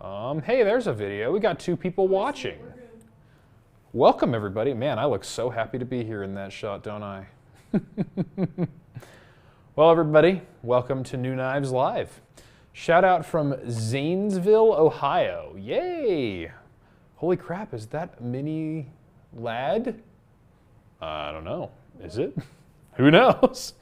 Hey, there's a video. We got 2 people watching. Welcome, everybody. Man, I look so happy to be here in that shot, don't I? Well, everybody, welcome to New Knives Live. Shout out from Zanesville, Ohio. Yay! Holy crap, is that mini lad? I don't know. Is it? Who knows?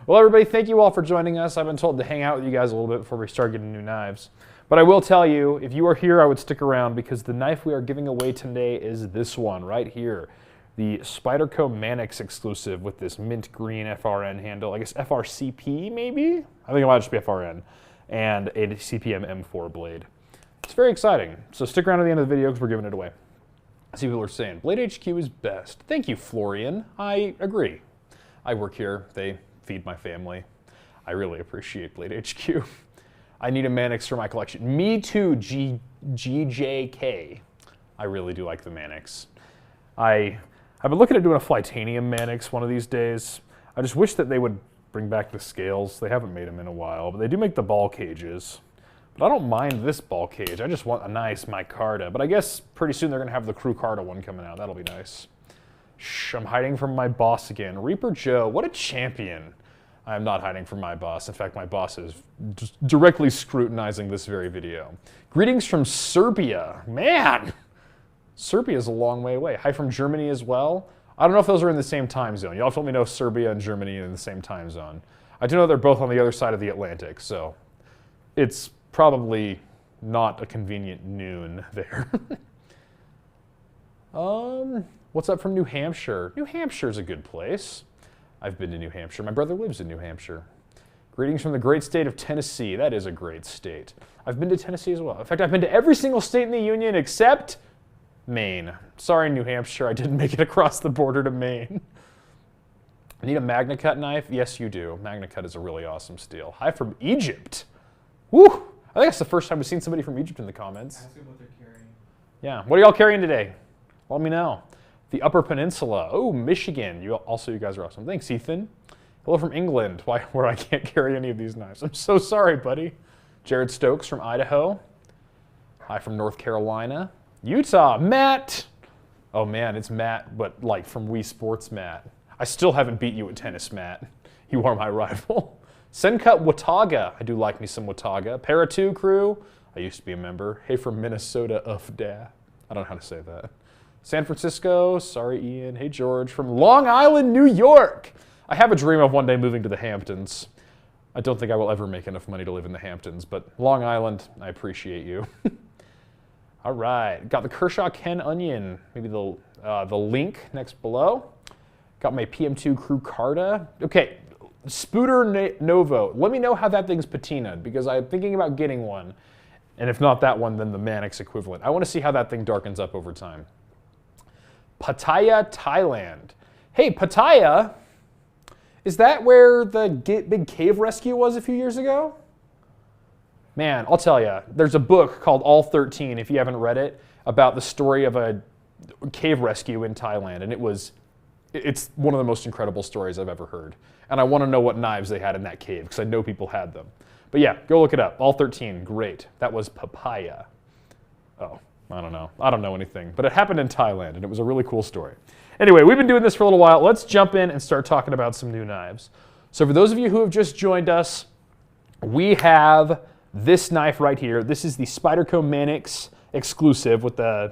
Well, everybody, thank you all for joining us. I've been told to hang out with you guys a little bit before we start getting new knives. But I will tell you, if you are here, I would stick around because the knife we are giving away today is this one right here. The Spyderco Manix exclusive with this mint green FRN handle. I guess FRCP maybe? I think it might just be FRN. And a CPM M4 blade. It's very exciting. So stick around to the end of the video because we're giving it away. See what people are saying. Blade HQ is best. Thank you, Florian. I agree. I work here. They feed my family. I really appreciate Blade HQ. I need a Manix for my collection. Me too, GJK. I really do like the Manix. I've been looking at doing a Flytanium Manix one of these days. I just wish that they would bring back the scales. They haven't made them in a while, but they do make the ball cages. But I don't mind this ball cage. I just want a nice micarta. But I guess pretty soon they're gonna have the Crew Carta one coming out. That'll be nice. Shh, I'm hiding from my boss again. Reaper Joe, what a champion. I am not hiding from my boss. In fact, my boss is just directly scrutinizing this very video. Greetings from Serbia. Man, Serbia is a long way away. Hi from Germany as well. I don't know if those are in the same time zone. Y'all let me know if Serbia and Germany are in the same time zone. I do know they're both on the other side of the Atlantic, so it's probably not a convenient noon there. What's up from New Hampshire? New Hampshire's a good place. I've been to New Hampshire. My brother lives in New Hampshire. Greetings from the great state of Tennessee. That is a great state. I've been to Tennessee as well. In fact, I've been to every single state in the Union except Maine. Sorry, New Hampshire, I didn't make it across the border to Maine. I need a Magna Cut knife? Yes, you do. Magna Cut is a really awesome steel. Hi from Egypt. Woo! I think that's the first time we've seen somebody from Egypt in the comments. Ask them what they're carrying. Yeah, what are y'all carrying today? Let me know. The Upper Peninsula. Oh, Michigan. You guys are awesome. Thanks, Ethan. Hello from England, where I can't carry any of these knives. I'm so sorry, buddy. Jared Stokes from Idaho. Hi from North Carolina. Utah, Matt. Oh man, it's Matt, but like from Wii Sports Matt. I still haven't beat you at tennis, Matt. You are my rival. Sencut Watauga. I do like me some Watauga. Para 2 crew. I used to be a member. Hey from Minnesota, Ufda. I don't know how to say that. San Francisco, sorry Ian. Hey George, from Long Island, New York. I have a dream of one day moving to the Hamptons. I don't think I will ever make enough money to live in the Hamptons, but Long Island, I appreciate you. All right, got the Kershaw Ken Onion, maybe the link next below. Got my PM2 Crew Carta. Okay, Spooter Novo. Let me know how that thing's patinaed because I'm thinking about getting one. And if not that one, then the Manix equivalent. I want to see how that thing darkens up over time. Pattaya, Thailand. Hey, Pattaya, is that where the big cave rescue was a few years ago? Man, I'll tell you, there's a book called All 13, if you haven't read it, about the story of a cave rescue in Thailand, and it's one of the most incredible stories I've ever heard. And I want to know what knives they had in that cave, because I know people had them. But yeah, go look it up. All 13, great. That was papaya. Oh. I don't know. I don't know anything. But it happened in Thailand, and it was a really cool story. Anyway, we've been doing this for a little while. Let's jump in and start talking about some new knives. So for those of you who have just joined us, we have this knife right here. This is the Spyderco Manix exclusive with the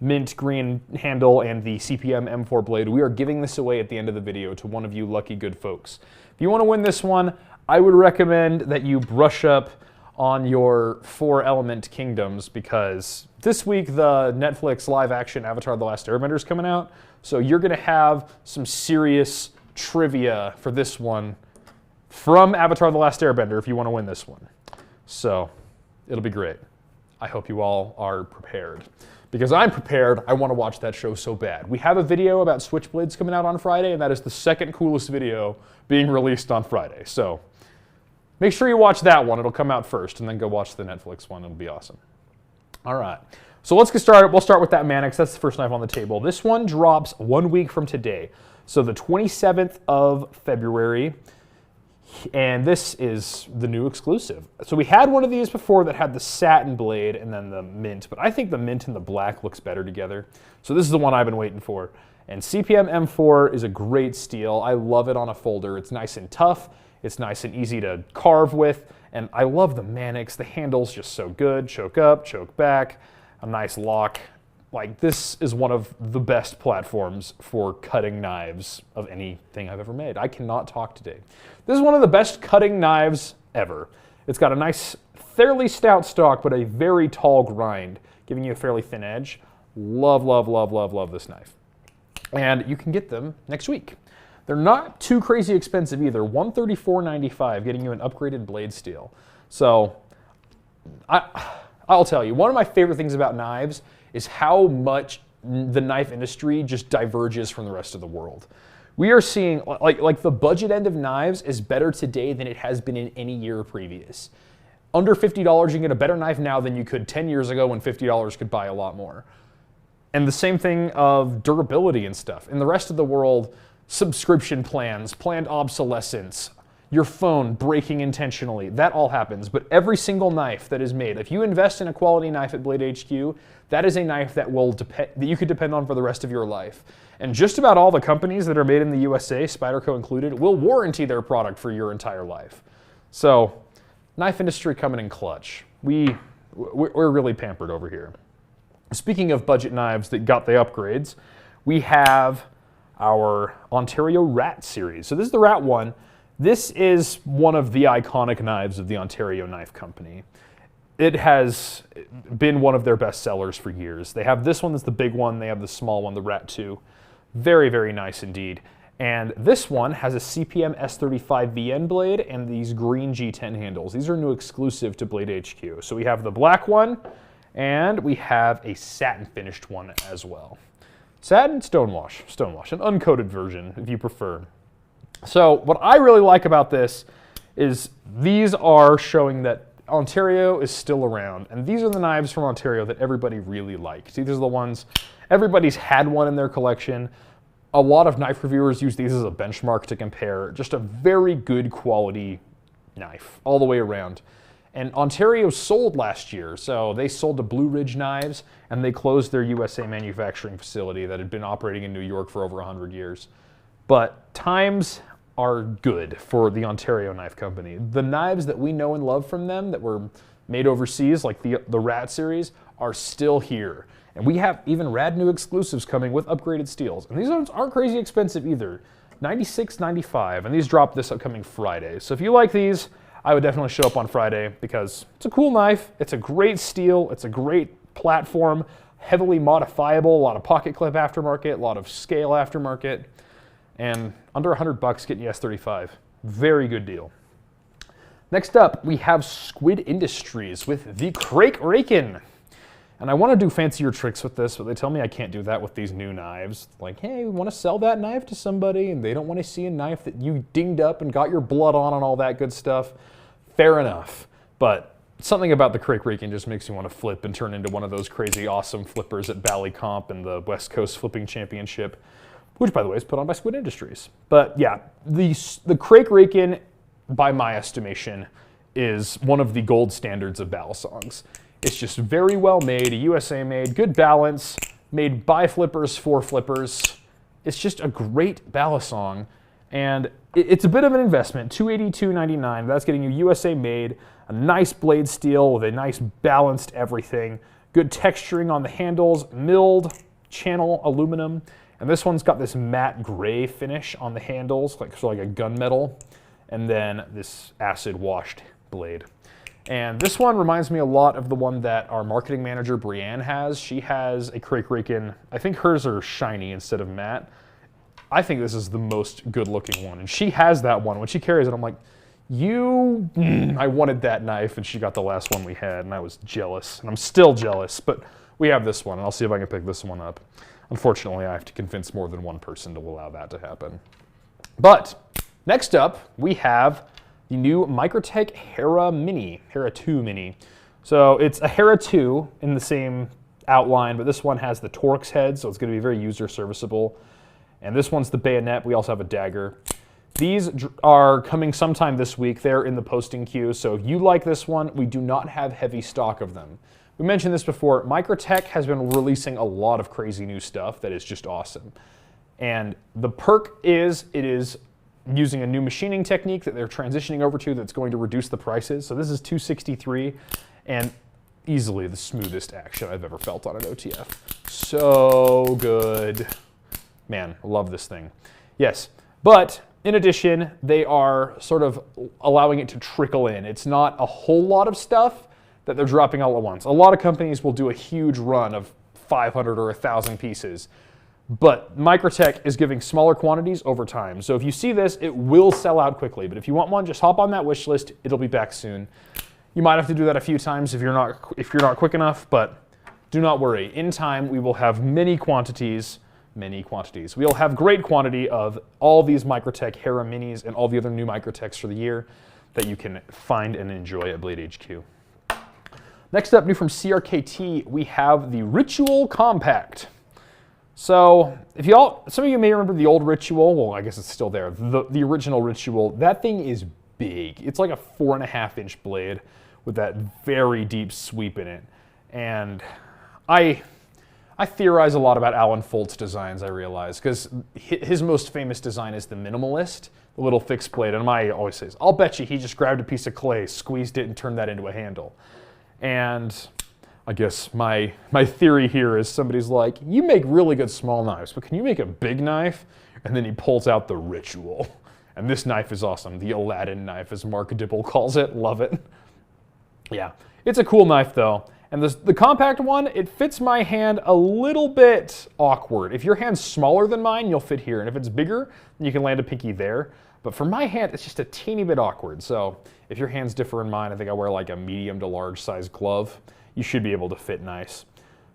mint green handle and the CPM M4 blade. We are giving this away at the end of the video to one of you lucky good folks. If you want to win this one, I would recommend that you brush up on your 4 element kingdoms because this week the Netflix live action Avatar: The Last Airbender is coming out. So you're gonna have some serious trivia for this one from Avatar: The Last Airbender if you want to win this one. So it'll be great. I hope you all are prepared. Because I'm prepared, I want to watch that show so bad. We have a video about Switchblades coming out on Friday, and that is the second coolest video being released on Friday. So make sure you watch that one. It'll come out first, and then go watch the Netflix one. It'll be awesome. All right. So let's get started. We'll start with that Manix. That's the first knife on the table. This one drops 1 week from today. So the 27th of February. And this is the new exclusive. So we had one of these before that had the satin blade and then the mint, but I think the mint and the black looks better together. So this is the one I've been waiting for. And CPM M4 is a great steel. I love it on a folder. It's nice and tough. It's nice and easy to carve with. And I love the Manix. The handle's just so good. Choke up, choke back, a nice lock. Like, this is one of the best platforms for cutting knives of anything I've ever made. I cannot talk today. This is one of the best cutting knives ever. It's got a nice, fairly stout stock, but a very tall grind, giving you a fairly thin edge. Love, love, love, love, love this knife. And you can get them next week. They're not too crazy expensive either. $134.95, getting you an upgraded blade steel. So, I'll tell you, one of my favorite things about knives is how much the knife industry just diverges from the rest of the world. We are seeing, like the budget end of knives is better today than it has been in any year previous. Under $50, you can get a better knife now than you could 10 years ago when $50 could buy a lot more. And the same thing of durability and stuff. In the rest of the world, subscription plans, planned obsolescence, your phone breaking intentionally, that all happens. But every single knife that is made, if you invest in a quality knife at Blade HQ, that is a knife that that you could depend on for the rest of your life. And just about all the companies that are made in the USA, Spyderco included, will warranty their product for your entire life. So, knife industry coming in clutch. We're really pampered over here. Speaking of budget knives that got the upgrades, we have our Ontario Rat series. So this is the Rat 1. This is one of the iconic knives of the Ontario Knife Company. It has been one of their best sellers for years. They have this one that's the big one. They have the small one, the Rat 2. Very, very nice indeed. And this one has a CPM S35 VN blade and these green G10 handles. These are new exclusive to Blade HQ. So we have the black one, and we have a satin finished one as well. Satin, stonewash, an uncoated version if you prefer. So what I really like about this is these are showing that Ontario is still around, and these are the knives from Ontario that everybody really likes. These are the ones, everybody's had one in their collection. A lot of knife reviewers use these as a benchmark to compare. Just a very good quality knife all the way around. And Ontario sold last year, so they sold to Blue Ridge Knives, and they closed their USA manufacturing facility that had been operating in New York for over 100 years. But times are good for the Ontario Knife Company. The knives that we know and love from them that were made overseas, like the Rat series, are still here. And we have even rad new exclusives coming with upgraded steels. And these ones aren't crazy expensive either. $96.95, and these drop this upcoming Friday. So if you like these, I would definitely show up on Friday because it's a cool knife, it's a great steel, it's a great platform, heavily modifiable, a lot of pocket clip aftermarket, a lot of scale aftermarket, and under $100 getting you S35. Very good deal. Next up, we have Squid Industries with the Crake Raken. And I want to do fancier tricks with this, but they tell me I can't do that with these new knives. Like, hey, we want to sell that knife to somebody, and they don't want to see a knife that you dinged up and got your blood on and all that good stuff. Fair enough. But something about the Crake Raken just makes me want to flip and turn into one of those crazy awesome flippers at Bally Comp and the West Coast Flipping Championship, which, by the way, is put on by Squid Industries. But yeah, the Crake Raken, by my estimation, is one of the gold standards of balisongs. It's just very well made, a USA made, good balance, made by flippers for flippers. It's just a great balisong, and it's a bit of an investment. $282.99. That's getting you USA made, a nice blade steel with a nice balanced everything, good texturing on the handles, milled channel aluminum, and this one's got this matte gray finish on the handles, like sort of like a gunmetal, and then this acid washed blade. And this one reminds me a lot of the one that our marketing manager, Brianne, has. She has a Crake Raken. I think hers are shiny instead of matte. I think this is the most good-looking one. And she has that one. When she carries it, I'm like, I wanted that knife, and she got the last one we had, and I was jealous. And I'm still jealous, but we have this one, and I'll see if I can pick this one up. Unfortunately, I have to convince more than one person to allow that to happen. But next up, we have the new Microtech Hera Mini, Hera 2 Mini. So it's a Hera 2 in the same outline, but this one has the Torx head, so it's going to be very user serviceable. And this one's the bayonet. We also have a dagger. These are coming sometime this week. They're in the posting queue, so if you like this one, we do not have heavy stock of them. We mentioned this before, Microtech has been releasing a lot of crazy new stuff that is just awesome. And the perk is, it is using a new machining technique that they're transitioning over to that's going to reduce the prices. So this is $263, and easily the smoothest action I've ever felt on an OTF. So good. Man, I love this thing. Yes, but in addition, they are sort of allowing it to trickle in. It's not a whole lot of stuff that they're dropping all at once. A lot of companies will do a huge run of 500 or 1,000 pieces, but Microtech is giving smaller quantities over time. So if you see this, it will sell out quickly, but if you want one, just hop on that wish list. It'll be back soon. You might have to do that a few times if you're not quick enough, but do not worry. In time, we will have many quantities. We'll have great quantity of all these Microtech Hera minis and all the other new Microtechs for the year that you can find and enjoy at Blade HQ. Next up, new from CRKT, we have the Ritual Compact. So, some of you may remember the old Ritual. Well, I guess it's still there. The original Ritual. That thing is big. It's like a 4.5-inch blade with that very deep sweep in it. And I theorize a lot about Alan Folt's designs, I realize, because his most famous design is the Minimalist, the little fixed blade. And I always say, I'll bet you he just grabbed a piece of clay, squeezed it, and turned that into a handle. And I guess my theory here is somebody's like, you make really good small knives, but can you make a big knife? And then he pulls out the Ritual. And this knife is awesome. The Aladdin knife, as Mark Dibble calls it. Love it. Yeah, it's a cool knife though. And the compact one, it fits my hand a little bit awkward. If your hand's smaller than mine, you'll fit here. And if it's bigger, then you can land a pinky there. But for my hand, it's just a teeny bit awkward. So if your hands differ in mine, I think I wear like a medium to large size glove. You should be able to fit nice.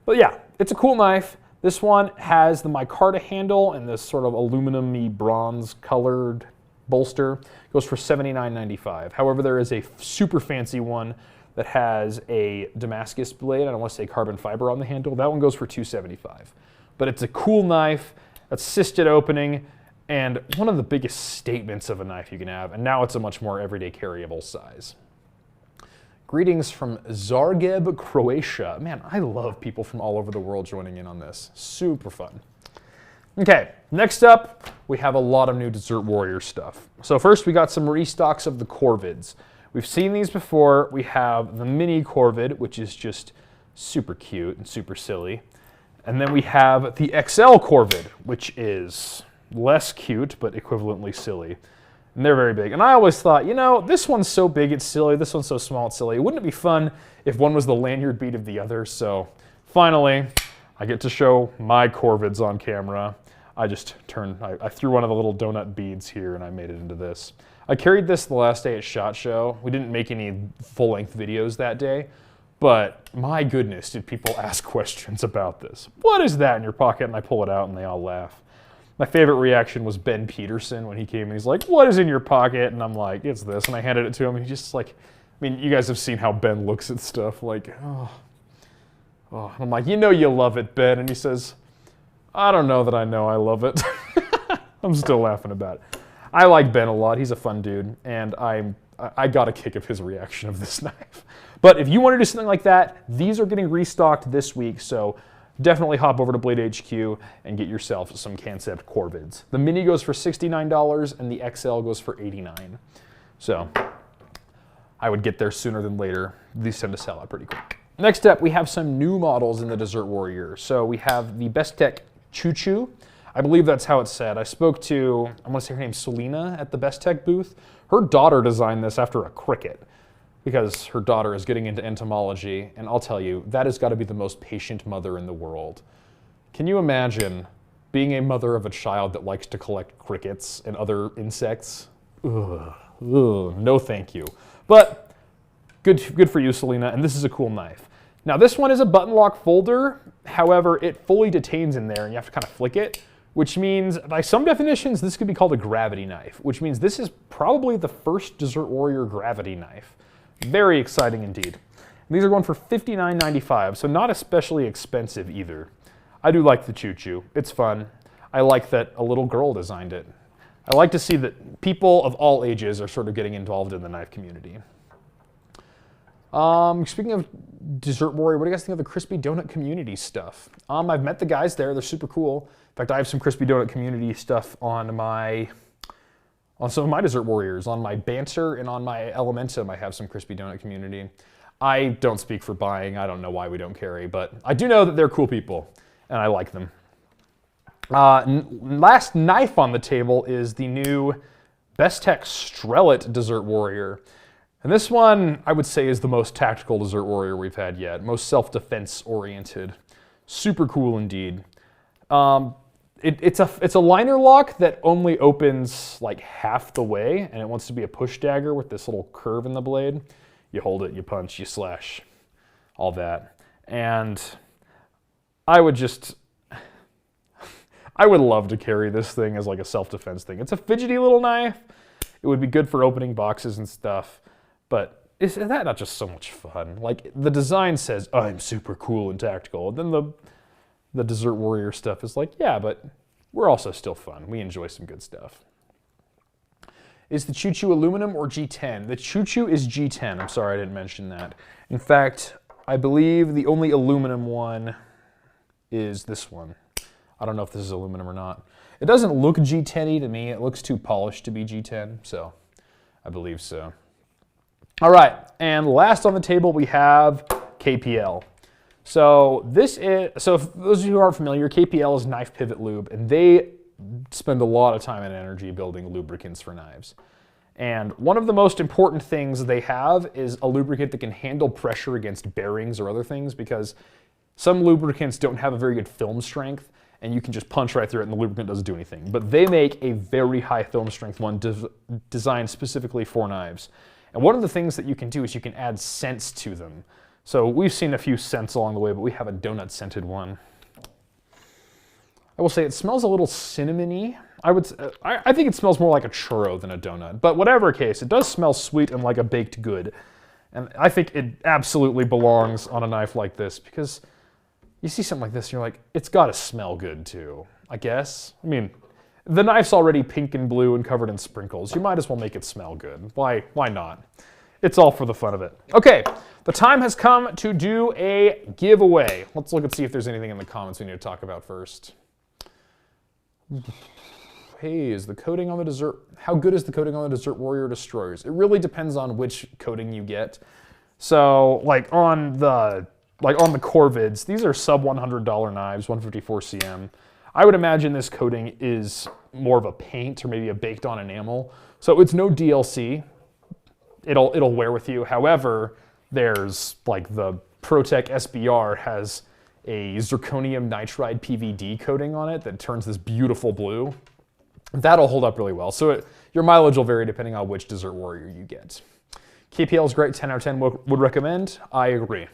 But yeah, it's a cool knife. This one has the micarta handle and this sort of aluminum-y bronze colored bolster. It goes for $79.95. However, there is a super fancy one that has a Damascus blade, I don't want to say carbon fiber on the handle. That one goes for $275. But it's a cool knife, assisted opening, and one of the biggest statements of a knife you can have, and now it's a much more everyday carryable size. Greetings from Zagreb, Croatia. Man, I love people from all over the world joining in on this. Super fun. Okay, next up, we have a lot of new Desert Warrior stuff. So first, we got some restocks of the Corvids. We've seen these before. We have the mini Corvid, which is just super cute and super silly. And then we have the XL Corvid, which is less cute, but equivalently silly. And they're very big. And I always thought, you know, this one's so big it's silly, this one's so small it's silly. Wouldn't it be fun if one was the lanyard bead of the other? So finally, I get to show my Corvids on camera. I threw one of the little donut beads here and I made it into this. I carried this the last day at SHOT Show. We didn't make any full-length videos that day, but my goodness, did people ask questions about this. What is that in your pocket? And I pull it out and they all laugh. My favorite reaction was Ben Peterson when he came and he's like, what is in your pocket? And I'm like, it's this. And I handed it to him and he's just like, I mean, you guys have seen how Ben looks at stuff like, oh. And I'm like, you know you love it, Ben. And he says, I don't know that I know I love it. I'm still laughing about it. I like Ben a lot. He's a fun dude. And I got a kick of his reaction of this knife. But if you want to do something like that, these are getting restocked this week. So definitely hop over to Blade HQ and get yourself some Concept Corvids. The Mini goes for $69 and the XL goes for $89. So I would get there sooner than later. These tend to sell out pretty quick. Next up, we have some new models in the Desert Warrior. So we have the Bestech Choo Choo. I believe that's how it's said. I spoke to, I want to say her name's Selena at the Bestech booth. Her daughter designed this after a cricket because her daughter is getting into entomology. And I'll tell you, that has got to be the most patient mother in the world. Can you imagine being a mother of a child that likes to collect crickets and other insects? Ugh, no thank you. But good for you, Selena, and this is a cool knife. Now this one is a button lock folder, however, it fully detains in there and you have to kind of flick it, which means by some definitions this could be called a gravity knife, which means this is probably the first Desert Warrior gravity knife. Very exciting indeed. And these are going for $59.95, so not especially expensive either. I do like the Choo Choo, it's fun. I like that a little girl designed it. I like to see that people of all ages are sort of getting involved in the knife community. Speaking of Dessert Warrior, what do you guys think of the Crispy Donut community stuff? I've met the guys there. They're super cool. In fact, I have some Crispy Donut community stuff on some of my Dessert Warriors. On my Banter and on my Elementum, I have some Crispy Donut community. I don't speak for buying. I don't know why we don't carry, but I do know that they're cool people, and I like them. Last knife on the table is the new Bestech Stret Dessert Warrior. And this one, I would say, is the most tactical Dessert Warrior we've had yet. Most self-defense oriented. Super cool indeed. It's a liner lock that only opens like half the way, and it wants to be a push dagger with this little curve in the blade. You hold it, you punch, you slash, all that. And I would love to carry this thing as like a self-defense thing. It's a fidgety little knife. It would be good for opening boxes and stuff. But is that not just so much fun? Like, the design says, I'm super cool and tactical. And then the Dessert Warrior stuff is like, yeah, but we're also still fun. We enjoy some good stuff. Is the Choo Choo aluminum or G10? The Choo Choo is G10. I'm sorry I didn't mention that. In fact, I believe the only aluminum one is this one. I don't know if this is aluminum or not. It doesn't look G10-y to me. It looks too polished to be G10, so I believe so. All right, and last on the table we have KPL. So for those of you who aren't familiar, KPL is Knife Pivot Lube, and they spend a lot of time and energy building lubricants for knives. And one of the most important things they have is a lubricant that can handle pressure against bearings or other things, because some lubricants don't have a very good film strength, and you can just punch right through it and the lubricant doesn't do anything. But they make a very high film strength one designed specifically for knives. And one of the things that you can do is you can add scents to them. So we've seen a few scents along the way, but we have a donut scented one. I will say it smells a little cinnamony. I think it smells more like a churro than a donut, but whatever case, it does smell sweet and like a baked good. And I think it absolutely belongs on a knife like this, because you see something like this and you're like, it's gotta smell good too, I guess. I mean, the knife's already pink and blue and covered in sprinkles. You might as well make it smell good. Why not? It's all for the fun of it. Okay, the time has come to do a giveaway. Let's look and see if there's anything in the comments we need to talk about first. Hey, how good is the coating on the Dessert Warrior Destroyers? It really depends on which coating you get. So, like on the Corvids, these are sub $100 knives, 154 cm. I would imagine this coating is more of a paint or maybe a baked on enamel. So it's no DLC. It'll wear with you. However, there's like the ProTech SBR has a zirconium nitride PVD coating on it that turns this beautiful blue. That'll hold up really well. So your mileage will vary depending on which Dessert Warrior you get. KPL is great, 10 out of 10 would recommend. I agree.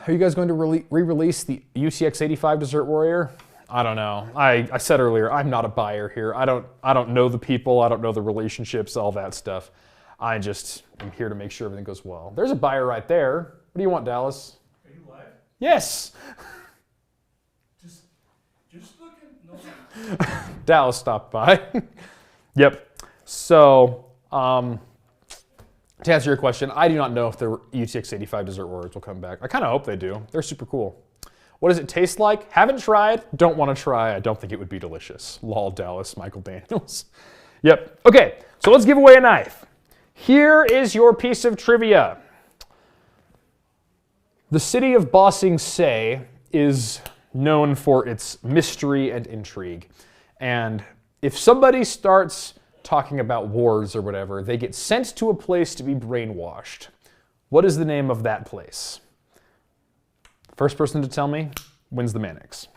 Are you guys going to re-release the UTX 85 Dessert Warrior? I don't know. I said earlier, I'm not a buyer here. I don't know the people. I don't know the relationships, all that stuff. I just am here to make sure everything goes well. There's a buyer right there. What do you want, Dallas? Are you live? Yes. Just looking. No. Dallas stopped by. Yep. So, to answer your question, I do not know if the UTX 85 Dessert Warriors will come back. I kind of hope they do. They're super cool. What does it taste like? Haven't tried. Don't want to try. I don't think it would be delicious. Lol, Dallas, Michael Daniels. Yep. Okay, so let's give away a knife. Here is your piece of trivia. The city of Ba Sing Se is known for its mystery and intrigue. And if somebody starts talking about wars or whatever, they get sent to a place to be brainwashed. What is the name of that place? First person to tell me wins the Manix.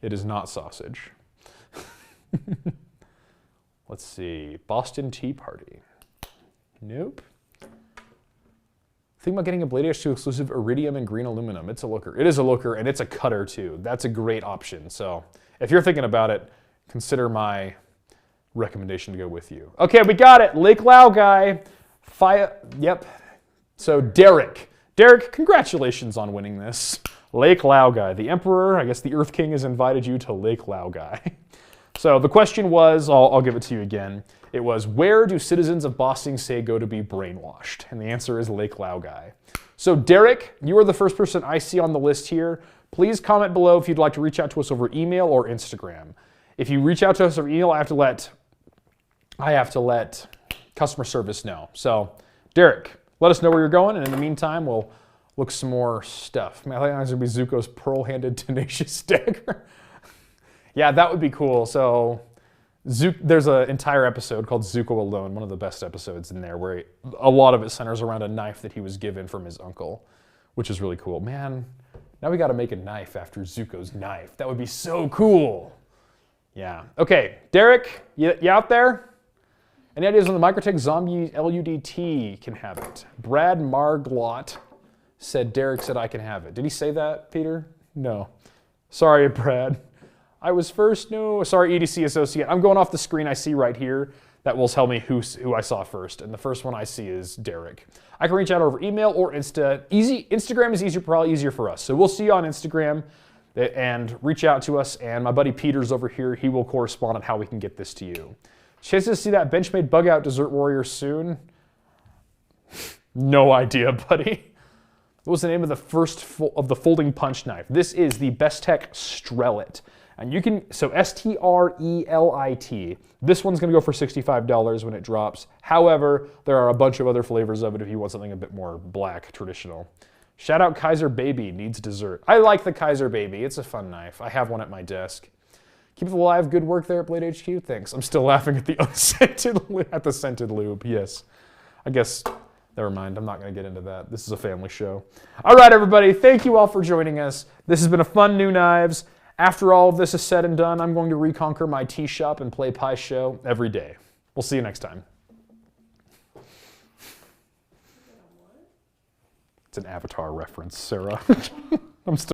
It is not sausage. Let's see, Boston Tea Party. Nope. Think about getting a Blade H2 exclusive iridium and green aluminum. It's a looker. It is a looker, and it's a cutter too. That's a great option. So if you're thinking about it, consider my recommendation to go with you. Okay, we got it. Lake Lao guy. Yep. So Derek, congratulations on winning this. Lake Lao guy. The Emperor, I guess the Earth King has invited you to Lake Lao guy. So the question was, I'll give it to you again. It was, where do citizens of Boston say go to be brainwashed? And the answer is Lake Laogai. So Derek, you are the first person I see on the list here. Please comment below if you'd like to reach out to us over email or Instagram. If you reach out to us over email, I have to let customer service know. So Derek, let us know where you're going, and in the meantime, we'll look some more stuff. Man, I think it's gonna be Zuko's pearl-handed tenacious dagger. Yeah, that would be cool. So there's an entire episode called Zuko Alone, one of the best episodes in there, where a lot of it centers around a knife that he was given from his uncle, which is really cool. Man, now we gotta make a knife after Zuko's knife. That would be so cool. Yeah. Okay, Derek, you out there? Any ideas on the Microtech Zombie LUDT? Can have it. Brad Marglot said Derek said I can have it. Did he say that, Peter? No. Sorry, Brad. I was first. No. Sorry, EDC Associate. I'm going off the screen I see right here. That will tell me who I saw first. And the first one I see is Derek. I can reach out over email or Instagram is probably easier for us. So we'll see you on Instagram and reach out to us. And my buddy Peter's over here. He will correspond on how we can get this to you. Chances to see that Benchmade Bug Out Desert Warrior soon? No idea, buddy. What was the name of the first of the folding punch knife? This is the Bestech Stret. And you can, so S-T-R-E-L-I-T. This one's gonna go for $65 when it drops. However, there are a bunch of other flavors of it if you want something a bit more black, traditional. Shout out Kaiser Baby, needs dessert. I like the Kaiser Baby, it's a fun knife. I have one at my desk. Keep it alive, good work there at Blade HQ, thanks. I'm still laughing at the scented lube, yes. I guess, never mind, I'm not gonna get into that. This is a family show. All right, everybody, thank you all for joining us. This has been a fun New Knives. After all of this is said and done, I'm going to reconquer my tea shop and play Pie Show every day. We'll see you next time. It's an Avatar reference, Sarah. I'm still